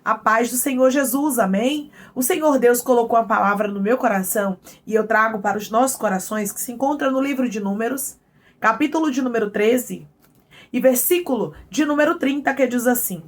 A paz do Senhor Jesus, amém? O Senhor Deus colocou a palavra no meu coração e eu trago para os nossos corações, que se encontra no livro de Números, capítulo de número 13 e versículo de número 30, que diz assim: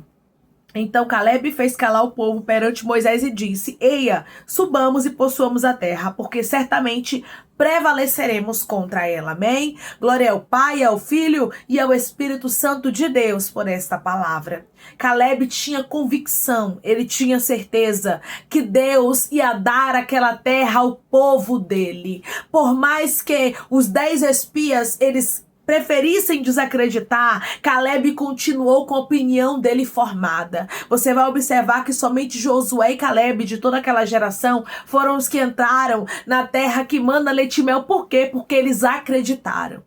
Então Caleb fez calar o povo perante Moisés e disse: Eia, subamos e possuamos a terra, porque certamente prevaleceremos contra ela. Amém? Glória ao Pai, ao Filho e ao Espírito Santo de Deus por esta palavra. Caleb tinha convicção, ele tinha certeza que Deus ia dar aquela terra ao povo dele. Por mais que os 10 espias, eles preferissem desacreditar, Caleb continuou com a opinião dele formada. Você vai observar que somente Josué e Caleb, de toda aquela geração, foram os que entraram na terra que mana leite e mel. Por quê? Porque eles acreditaram.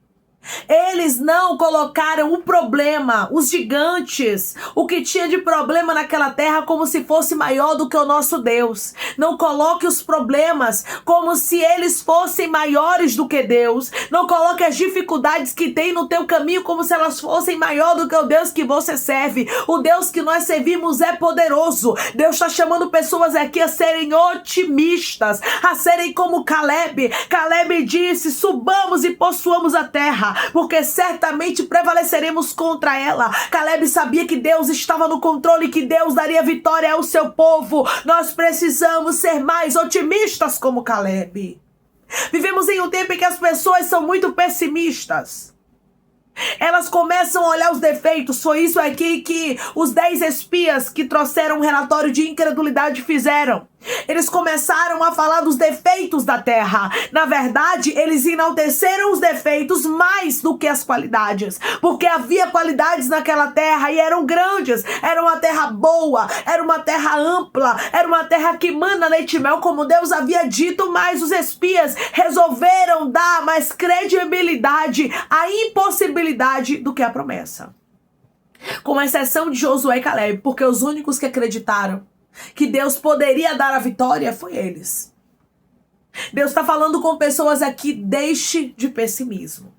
Eles não colocaram o problema, os gigantes, o que tinha de problema naquela terra como se fosse maior do que o nosso Deus. Não coloque os problemas como se eles fossem maiores do que Deus. Não coloque as dificuldades que tem no teu caminho como se elas fossem maior do que o Deus que você serve. O Deus que nós servimos é poderoso. Deus está chamando pessoas aqui a serem otimistas, a serem como Caleb. Caleb disse: subamos e possuamos a terra, porque certamente prevaleceremos contra ela. Caleb sabia que Deus estava no controle e que Deus daria vitória ao seu povo. Nós precisamos ser mais otimistas como Caleb. Vivemos em um tempo em que as pessoas são muito pessimistas. Elas começam a olhar os defeitos. Foi isso aqui que os 10 espias que trouxeram um relatório de incredulidade fizeram. Eles começaram a falar dos defeitos da terra. Na verdade, eles enalteceram os defeitos mais do que as qualidades, porque havia qualidades naquela terra e eram grandes. Era uma terra boa, era uma terra ampla, era uma terra que mana leite e mel, como Deus havia dito. Mas os espias resolveram dar mais credibilidade à impossibilidade do que à promessa, com exceção de Josué e Caleb, porque os únicos que acreditaram que Deus poderia dar a vitória foi eles. Deus está falando com pessoas aqui: deixe de pessimismo.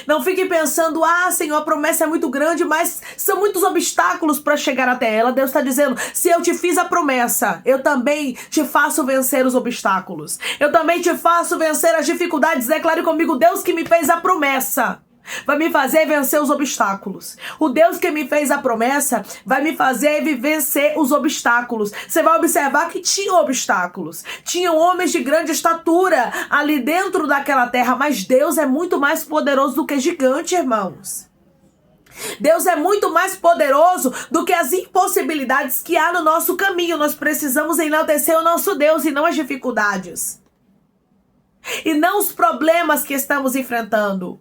Não fique pensando: Senhor, a promessa é muito grande, mas são muitos obstáculos para chegar até ela. Deus está dizendo: se eu te fiz a promessa, eu também te faço vencer os obstáculos. Eu também te faço vencer as dificuldades. Declare comigo: Deus que me fez a promessa vai me fazer vencer os obstáculos. O Deus que me fez a promessa vai me fazer vencer os obstáculos. Você vai observar que tinham obstáculos. Tinham homens de grande estatura ali dentro daquela terra. Mas Deus é muito mais poderoso do que gigante, irmãos. Deus é muito mais poderoso do que as impossibilidades que há no nosso caminho. Nós precisamos enaltecer o nosso Deus e não as dificuldades. E não os problemas que estamos enfrentando.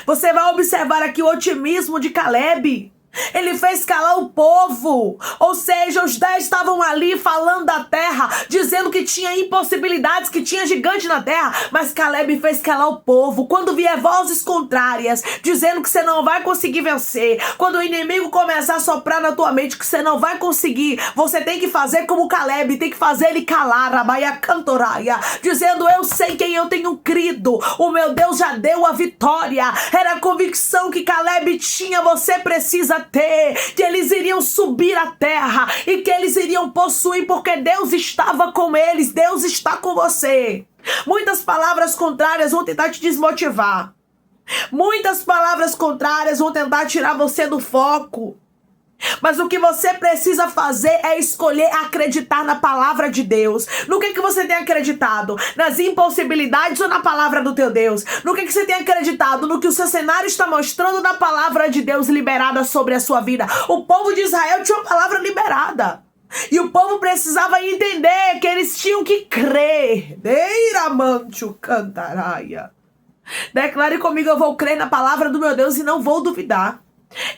Você vai observar aqui o otimismo de Caleb. Ele fez calar o povo. Ou seja, os 10 estavam ali falando da terra, dizendo que tinha impossibilidades, que tinha gigante na terra. Mas Caleb fez calar o povo. Quando vier vozes contrárias, dizendo que você não vai conseguir vencer, quando o inimigo começar a soprar na tua mente que você não vai conseguir, você tem que fazer como Caleb, tem que fazer ele calar, Rabaia Cantoraia, dizendo: eu sei quem eu tenho crido, o meu Deus já deu a vitória. Era a convicção que Caleb tinha. Você precisa ter, que eles iriam subir a terra e que eles iriam possuir, porque Deus estava com eles. Deus está com você. Muitas palavras contrárias vão tentar te desmotivar. Muitas palavras contrárias vão tentar tirar você do foco. Mas o que você precisa fazer é escolher acreditar na palavra de Deus. No que você tem acreditado? Nas impossibilidades ou na palavra do teu Deus? No que você tem acreditado? No que o seu cenário está mostrando, na palavra de Deus liberada sobre a sua vida? O povo de Israel tinha uma palavra liberada. E o povo precisava entender que eles tinham que crer. Deiramancho cantaraia. Declare comigo: eu vou crer na palavra do meu Deus e não vou duvidar.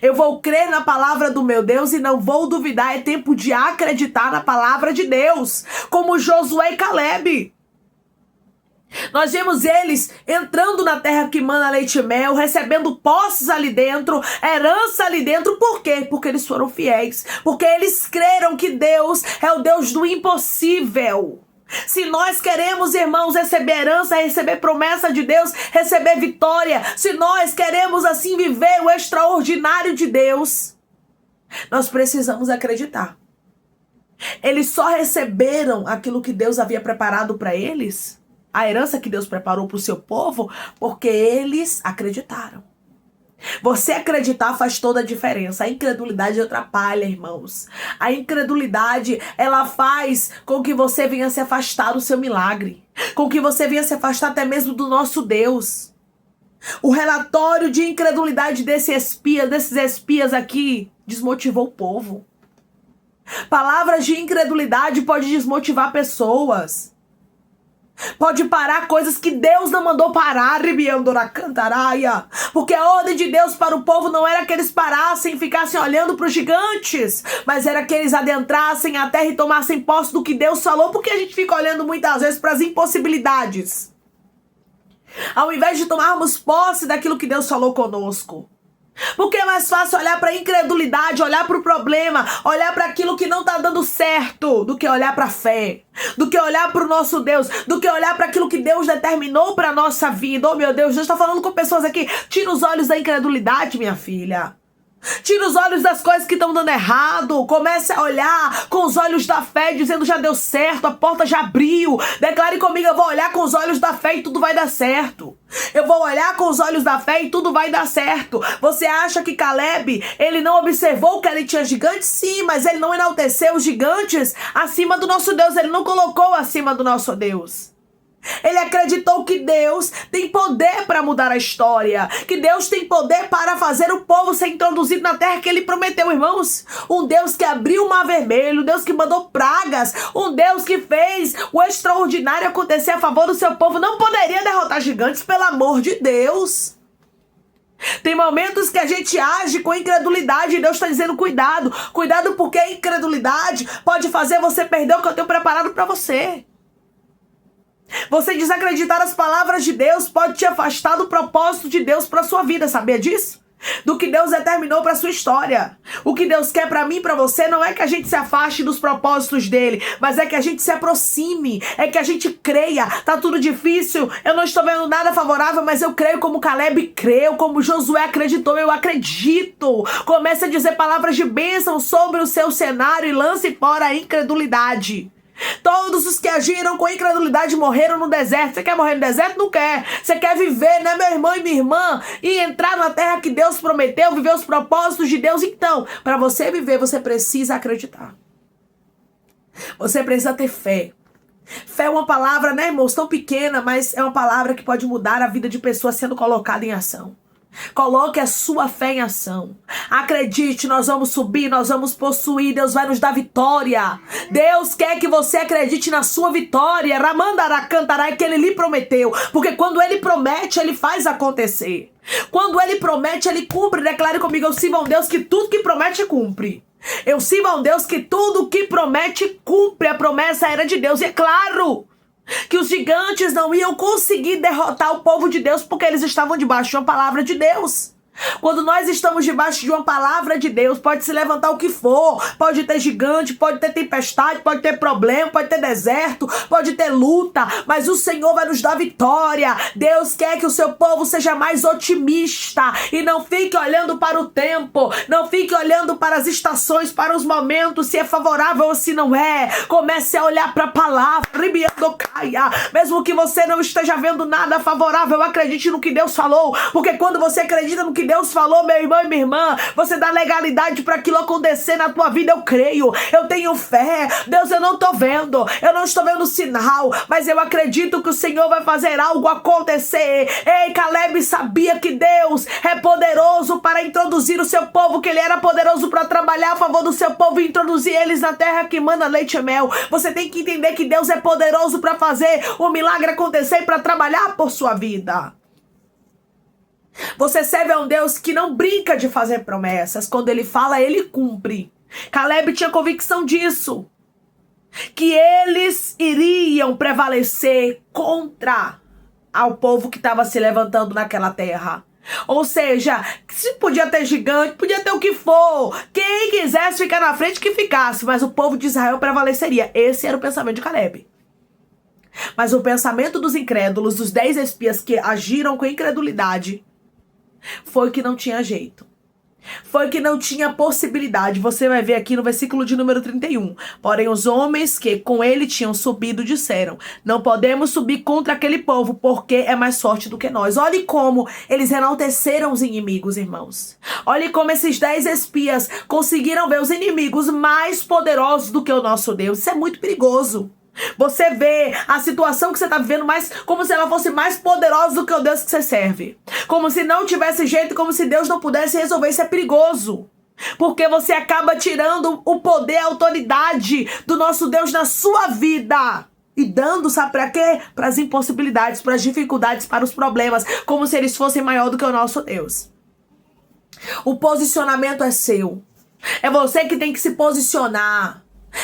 Eu vou crer na palavra do meu Deus e não vou duvidar. É tempo de acreditar na palavra de Deus, como Josué e Caleb. Nós vemos eles entrando na terra que mana leite e mel, recebendo posses ali dentro, herança ali dentro. Por quê? Porque eles foram fiéis, porque eles creram que Deus é o Deus do impossível. Se nós queremos, irmãos, receber herança, receber promessa de Deus, receber vitória, se nós queremos assim viver o extraordinário de Deus, nós precisamos acreditar. Eles só receberam aquilo que Deus havia preparado para eles, a herança que Deus preparou para o seu povo, porque eles acreditaram. Você acreditar faz toda a diferença. A incredulidade atrapalha, irmãos. A incredulidade, ela faz com que você venha se afastar do seu milagre, com que você venha se afastar até mesmo do nosso Deus. O relatório de incredulidade desses espias aqui desmotivou o povo. Palavras de incredulidade podem desmotivar pessoas. Pode parar coisas que Deus não mandou parar, porque a ordem de Deus para o povo não era que eles parassem e ficassem olhando para os gigantes, mas era que eles adentrassem a terra e tomassem posse do que Deus falou, porque a gente fica olhando muitas vezes para as impossibilidades, ao invés de tomarmos posse daquilo que Deus falou conosco. Porque é mais fácil olhar para a incredulidade, olhar para o problema, olhar para aquilo que não está dando certo, do que olhar para a fé, do que olhar para o nosso Deus, do que olhar para aquilo que Deus determinou para a nossa vida. Oh, meu Deus, Deus está falando com pessoas aqui. Tira os olhos da incredulidade, minha filha. Tira os olhos das coisas que estão dando errado. Comece a olhar com os olhos da fé, dizendo: já deu certo, a porta já abriu. Declare comigo: eu vou olhar com os olhos da fé e tudo vai dar certo. Eu vou olhar com os olhos da fé e tudo vai dar certo. Você acha que Caleb, ele não observou que ele tinha gigantes? Sim, mas ele não enalteceu os gigantes acima do nosso Deus. Ele não colocou acima do nosso Deus. Ele acreditou que Deus tem poder para mudar a história, que Deus tem poder para fazer o povo ser introduzido na terra que ele prometeu, irmãos. Um Deus que abriu o mar vermelho, um Deus que mandou pragas, um Deus que fez o extraordinário acontecer a favor do seu povo. Não poderia derrotar gigantes, pelo amor de Deus. Tem momentos que a gente age com incredulidade e Deus está dizendo: cuidado, cuidado, porque a incredulidade pode fazer você perder o que eu tenho preparado para você. Você desacreditar as palavras de Deus pode te afastar do propósito de Deus para sua vida, sabia disso? Do que Deus determinou para sua história. O que Deus quer para mim e para você não é que a gente se afaste dos propósitos dele, mas é que a gente se aproxime, é que a gente creia. Tá tudo difícil, eu não estou vendo nada favorável, mas eu creio como Caleb creu, como Josué acreditou, eu acredito. Comece a dizer palavras de bênção sobre o seu cenário e lance fora a incredulidade. Todos os que agiram com incredulidade morreram no deserto. Você quer morrer no deserto? Não quer. Você quer viver, né, meu irmão e minha irmã, e entrar na terra que Deus prometeu, viver os propósitos de Deus? Então, para você viver, você precisa acreditar. Você precisa ter fé. Fé é uma palavra, né, irmãos, tão pequena, mas é uma palavra que pode mudar a vida de pessoas sendo colocada em ação. Coloque a sua fé em ação. Acredite, nós vamos subir, nós vamos possuir, Deus vai nos dar vitória. Deus quer que você acredite na sua vitória. Ramandara cantará, que ele lhe prometeu. Porque quando ele promete, ele faz acontecer. Quando ele promete, ele cumpre. Declare comigo: eu sirvo a um Deus que tudo que promete cumpre. Eu sirvo a um Deus que tudo que promete cumpre. A promessa era de Deus. E é claro que os gigantes não iam conseguir derrotar o povo de Deus, porque eles estavam debaixo de uma palavra de Deus. Quando nós estamos debaixo de uma palavra de Deus, pode se levantar o que for, pode ter gigante, pode ter tempestade, pode ter problema, pode ter deserto, pode ter luta, mas o Senhor vai nos dar vitória. Deus quer que o seu povo seja mais otimista e não fique olhando para o tempo, não fique olhando para as estações, para os momentos, se é favorável ou se não é. Comece a olhar para a palavra, mesmo que você não esteja vendo nada favorável, acredite no que Deus falou, porque quando você acredita no que Deus falou, meu irmão e minha irmã, você dá legalidade para aquilo acontecer na tua vida. Eu creio, eu tenho fé. Deus, eu não estou vendo, eu não estou vendo sinal, mas eu acredito que o Senhor vai fazer algo acontecer. Ei, Caleb sabia que Deus é poderoso para introduzir o seu povo, que ele era poderoso para trabalhar a favor do seu povo e introduzir eles na terra que manda leite e mel. Você tem que entender que Deus é poderoso para fazer o milagre acontecer e para trabalhar por sua vida. Você serve a um Deus que não brinca de fazer promessas. Quando ele fala, ele cumpre. Caleb tinha convicção disso, que eles iriam prevalecer contra ao povo que estava se levantando naquela terra. Ou seja, se podia ter gigante, podia ter o que for. Quem quisesse ficar na frente, que ficasse. Mas o povo de Israel prevaleceria. Esse era o pensamento de Caleb. Mas o pensamento dos incrédulos, dos 10 espias que agiram com incredulidade, foi que não tinha jeito. Foi que não tinha possibilidade. Você vai ver aqui no versículo de número 31. Porém, os homens que com ele tinham subido disseram: não podemos subir contra aquele povo, porque é mais forte do que nós. Olhe como eles enalteceram os inimigos, irmãos. Olhe como esses 10 espias conseguiram ver os inimigos mais poderosos do que o nosso Deus. Isso é muito perigoso. Você vê a situação que você está vivendo mais como se ela fosse mais poderosa do que o Deus que você serve. Como se não tivesse jeito, como se Deus não pudesse resolver. Isso é perigoso. Porque você acaba tirando o poder, a autoridade do nosso Deus na sua vida. E dando, sabe para quê? Para as impossibilidades, para as dificuldades, para os problemas. Como se eles fossem maior do que o nosso Deus. O posicionamento é seu. É você que tem que se posicionar.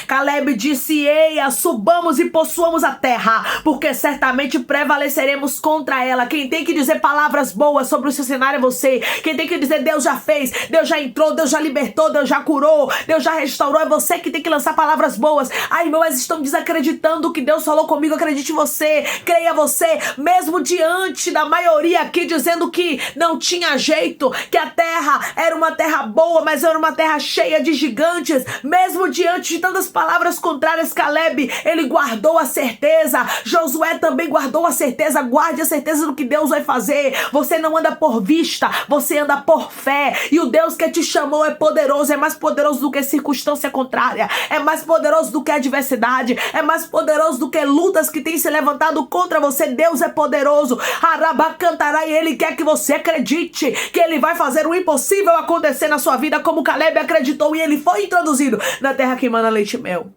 Caleb disse: eia, subamos e possuamos a terra, porque certamente prevaleceremos contra ela. Quem tem que dizer palavras boas sobre o seu cenário é você. Quem tem que dizer Deus já fez, Deus já entrou, Deus já libertou, Deus já curou, Deus já restaurou. É você que tem que lançar palavras boas. Ai, irmãos, estão desacreditando que Deus falou comigo. Acredite você, creia você. Mesmo diante da maioria aqui dizendo que não tinha jeito, que a terra era uma terra boa, mas era uma terra cheia de gigantes. Mesmo diante de tantas palavras contrárias, Caleb, ele guardou a certeza. Josué também guardou a certeza. Guarde a certeza do que Deus vai fazer. Você não anda por vista, você anda por fé. E o Deus que te chamou é poderoso, é mais poderoso do que circunstância contrária, é mais poderoso do que adversidade, é mais poderoso do que lutas que têm se levantado contra você. Deus é poderoso. Arabacantará, e ele quer que você acredite que ele vai fazer o impossível acontecer na sua vida, como Caleb acreditou, e ele foi introduzido na terra que mana leite e mel.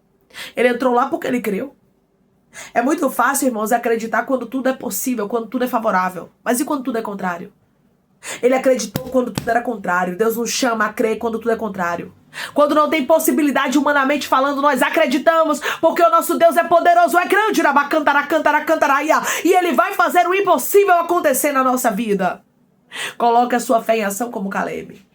Ele entrou lá porque ele creu. É muito fácil, irmãos, acreditar quando tudo é possível, quando tudo é favorável. Mas e quando tudo é contrário? Ele acreditou quando tudo era contrário. Deus nos chama a crer quando tudo é contrário. Quando não tem possibilidade humanamente falando, nós acreditamos, porque o nosso Deus é poderoso, é grande, e ele vai fazer o impossível acontecer na nossa vida. Coloque a sua fé em ação como Caleb.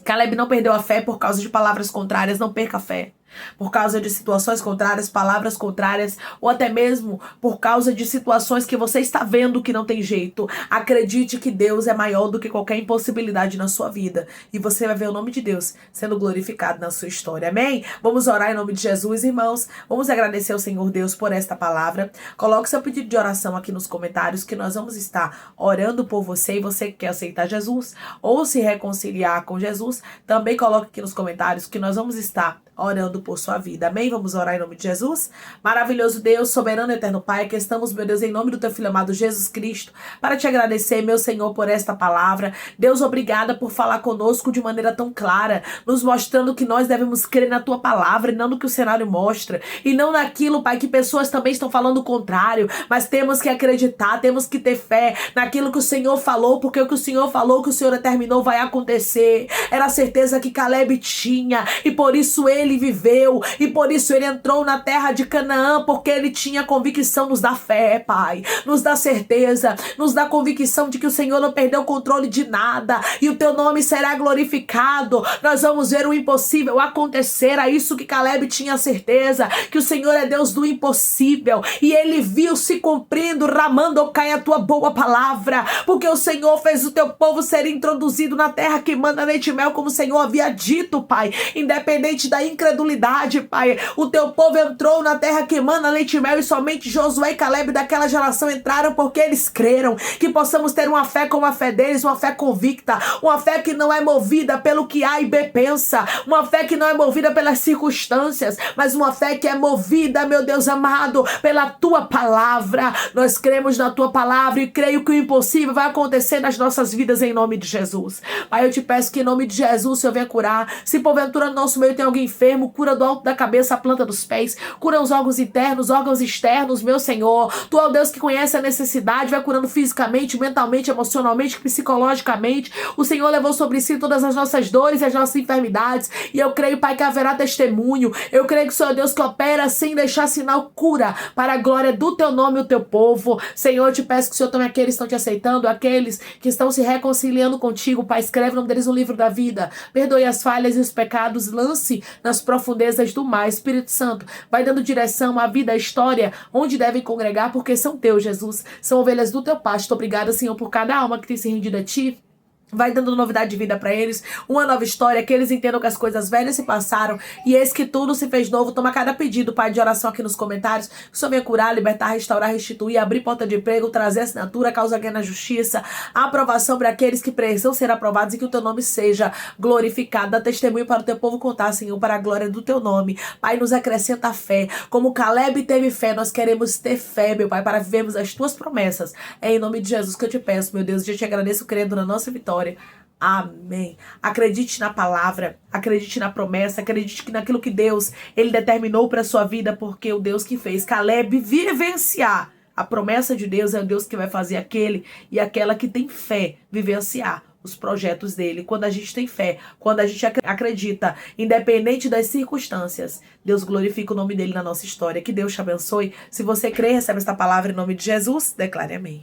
Caleb não perdeu a fé por causa de palavras contrárias. Não perca a fé por causa de situações contrárias, palavras contrárias, ou até mesmo por causa de situações que você está vendo que não tem jeito. Acredite que Deus é maior do que qualquer impossibilidade na sua vida, e você vai ver o nome de Deus sendo glorificado na sua história. Amém? Vamos orar em nome de Jesus, irmãos. Vamos agradecer ao Senhor Deus por esta palavra. Coloque seu pedido de oração aqui nos comentários, que nós vamos estar orando por você. E você que quer aceitar Jesus ou se reconciliar com Jesus, também coloque aqui nos comentários, que nós vamos estar orando por sua vida. Amém? Vamos orar em nome de Jesus. Maravilhoso Deus, soberano e eterno Pai, que estamos, meu Deus, em nome do teu Filho amado Jesus Cristo, para te agradecer, meu Senhor, por esta palavra. Deus, obrigada por falar conosco de maneira tão clara, nos mostrando que nós devemos crer na tua palavra e não no que o cenário mostra, e não naquilo, Pai, que pessoas também estão falando o contrário, mas temos que acreditar, temos que ter fé naquilo que o Senhor falou, porque o que o Senhor falou, que o Senhor determinou, vai acontecer. Era a certeza que Caleb tinha, e por isso ele viveu, e por isso ele entrou na terra de Canaã, porque ele tinha convicção. Nos dá fé, Pai, nos dá certeza, nos dá convicção de que o Senhor não perdeu o controle de nada, e o teu nome será glorificado. Nós vamos ver o impossível acontecer. A isso que Caleb tinha certeza, que o Senhor é Deus do impossível, e ele viu se cumprindo. Ramando cai a tua boa palavra, porque o Senhor fez o teu povo ser introduzido na terra que manda leite e mel, como o Senhor havia dito, Pai, independente da incredulidade, Pai. O teu povo entrou na terra que emana leite e mel, e somente Josué e Caleb daquela geração entraram porque eles creram. Que possamos ter uma fé como a fé deles, uma fé convicta, uma fé que não é movida pelo que A e B pensa, uma fé que não é movida pelas circunstâncias, mas uma fé que é movida, meu Deus amado, pela tua palavra. Nós cremos na tua palavra e creio que o impossível vai acontecer nas nossas vidas em nome de Jesus. Pai, eu te peço que em nome de Jesus o Senhor venha curar. Se porventura no nosso meio tem alguém enfermo, cura do alto da cabeça à planta dos pés, cura os órgãos internos, órgãos externos, meu Senhor. Tu é o Deus que conhece a necessidade, vai curando fisicamente, mentalmente, emocionalmente, psicologicamente. O Senhor levou sobre si todas as nossas dores e as nossas enfermidades, e eu creio, Pai, que haverá testemunho. Eu creio que o Senhor é Deus que opera sem deixar sinal, cura para a glória do teu nome e o teu povo. Senhor, eu te peço que o Senhor tome aqueles que estão te aceitando, aqueles que estão se reconciliando contigo, Pai, escreve o nome deles no livro da vida, perdoe as falhas e os pecados, lance nas profundezas do mar. Espírito Santo, vai dando direção à vida, à história, onde devem congregar, porque são teus, Jesus, são ovelhas do teu pasto. Obrigada, Senhor, por cada alma que tem se rendido a ti. Vai dando novidade de vida para eles, uma nova história, que eles entendam que as coisas velhas se passaram e eis que tudo se fez novo. Toma cada pedido, Pai, de oração aqui nos comentários. Que o Senhor venha curar, libertar, restaurar, restituir, abrir porta de emprego, trazer assinatura, causa ganha na justiça, aprovação para aqueles que precisam ser aprovados e que o teu nome seja glorificado. Dá testemunho para o teu povo contar, Senhor, para a glória do teu nome. Pai, nos acrescenta a fé. Como Caleb teve fé, nós queremos ter fé, meu Pai, para vivermos as tuas promessas. É em nome de Jesus que eu te peço, meu Deus, eu te agradeço crendo na nossa vitória. Amém. Acredite na palavra, acredite na promessa, acredite que naquilo que Deus, Ele determinou para a sua vida, porque o Deus que fez Caleb vivenciar a promessa de Deus é o Deus que vai fazer aquele e aquela que tem fé vivenciar os projetos dele. Quando a gente tem fé, quando a gente acredita, independente das circunstâncias, Deus glorifica o nome dele na nossa história. Que Deus te abençoe. Se você crê, recebe esta palavra em nome de Jesus, declare amém.